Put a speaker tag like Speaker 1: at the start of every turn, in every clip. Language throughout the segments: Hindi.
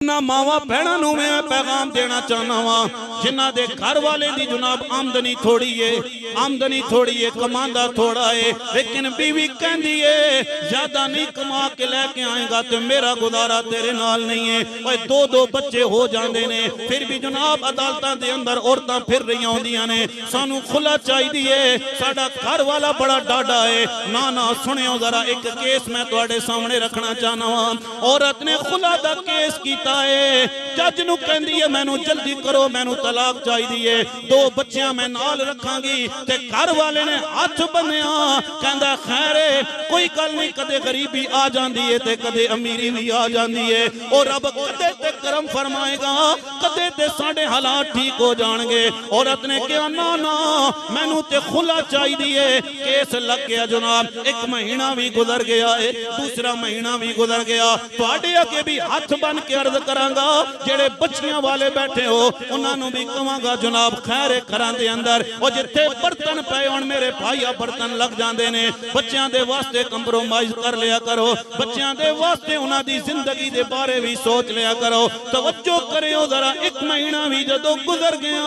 Speaker 1: ना मावा भैनों मैं पैगाम देना चाहना वा जिन्हां दे घर वाले दी जनाब आमदनी थोड़ी है कमांदा थोड़ा है, लेकिन बीवी कहंदी है ज्यादा नहीं कमा के लेके आएगा तो मेरा गुजारा तेरे नाल नहीं है। ओए दो दो बच्चे हो जाते ने फिर भी जनाब अदालतां दे अंदर औरतां फिर रही होंदियां ने, सानू खुला चाहिए, साडा घर वाला बड़ा डाडा है। ना ना सुनियो जरा एक केस मैं तुहाडे सामने रखना चाहना वा। औरत ने खुला दा केस कीता है, जज नूं कहंदी है मैनू जल्दी करो, मैनू तलाक चाहिए, दो बच्चियां मैं नाल रखांगी। ते घर वाले ने हाथ बन्निया, कहंदा खैर कोई गल नहीं, कदे गरीबी आ जाती है ते कदे अमीरी भी आ जाती है, और रब कदे ते करम फरमाएगा, कदे ते साडे हालात ठीक हो जाएंगे। औरत ने कहा ना ना मैनू ते खुला चाहिए। केस लग गया जनाब, एक महीना भी गुजर गया है, दूसरा महीना भी गुजर गया। तुहाडे अगे भी हाथ बन के अर्ज करांगा, जेड़े बच्चियां वाले बैठे हो उन्होंने भी कहांगा जनाब खैर घरां दे अंदर और जिथे बर्तन पे होण मेरे भाईया बर्तन लग जाते ने, बच्चियां दे वास्ते कंप्रोमाइज कर लिया करो, बच्चियां दे वास्ते उन्हां दी जिंदगी दे बारे भी सोच लिया करो। तवज्जो करियो जरा, एक महीना भी जदों गुजर गया,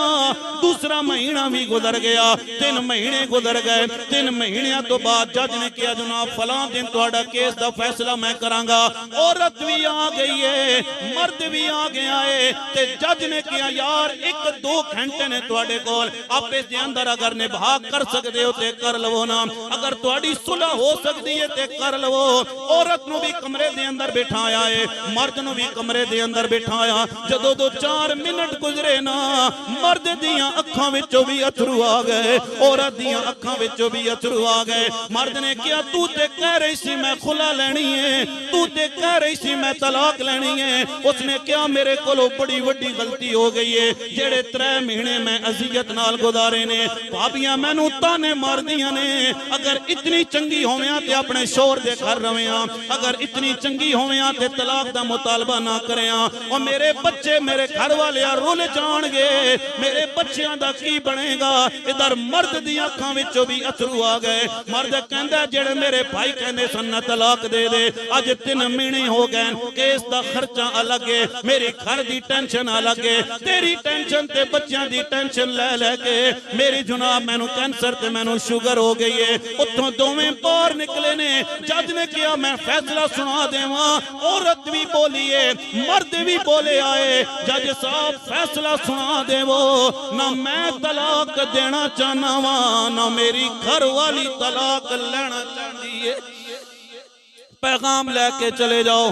Speaker 1: दूसरा महीना भी गुजर गया, 3 महीने गुजर गए। 3 महीनों तो बाद जज ने कहा जनाब फलां दिन तुहाडा केस दा फैसला मैं करांगा। औरत भी आ गई है, मर्द भी आ गया है, ते जज ने कहा यार 1-2 घंटे ने तुहाडे कोल, आपस दे अंदर अगर निभा कर सकदे हो ते कर लवो ना, अगर तुहाडी सुलह हो सकदी है ते कर लवो। औरत नूं भी कमरे दे अंदर बिठाया है, मर्द नूं भी कमरे दे अंदर बिठाया। जदों 2-4 मिनट गुजरे ना, मर्द दियां अखां विचों भी अथरू आ गए, औरत दियां अखां विचों भी अथरू आ गए। मर्द ने कहा तू ते कह रही सी मैं खुला लैनी है, तू ते कह रही सी मैं तलाक लैनी है। उसने क्या मेरे कोलों बड़ी वड्डी गलती हो गई है, जेड़े 3 महीने मैं अजियत नाल गुजारे ने, भाभियां मैनू ताने मारदियां ने। अगर इतनी चंगी होवियां ते अपने शोहर दे घर रवियां, अगर इतनी चंगी होवियां ते तलाक दा मुतालबा ना करियां। और मेरे बच्चे मेरे घर वाले रुल जाणगे, मेरे बच्चियां दा की बनेगा। इधर मर्द दी अखां विचों भी अथरू आ गए। मर्द कहंदा जेड़े मेरे भाई कहंदे सन तलाक दे दे, अज 3 महीने हो गए, केस दा खर्चा अलग है, मेरे घर दी टेंशन अलग है, तेरी टेंशन ते बच्चियां दी टेंशन ले लेके मेरी जनाब मैनू कैंसर ते मैनू शुगर हो गई है। उत्थों दोवें बाहर निकले ने। जज ने कहा मैं फैसला सुना देवां। औरत भी बोली है, मर्द भी बोले आए, जज साहब फैसला सुना देवो ना, मैं तलाक देना चाहना वा ना मेरी घर वाली तलाक लेना चाहती है। पैगाम लेके चले जाओ।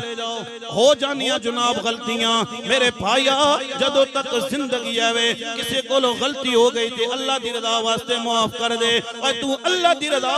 Speaker 1: हो जानिया जनाब गलतियां मेरे भाईया, जदों तक जिंदगी आवे किसी को गलती हो गई थी अल्लाह दी रजा वास्ते माफ कर दे, और तू अल्लाह दी रजा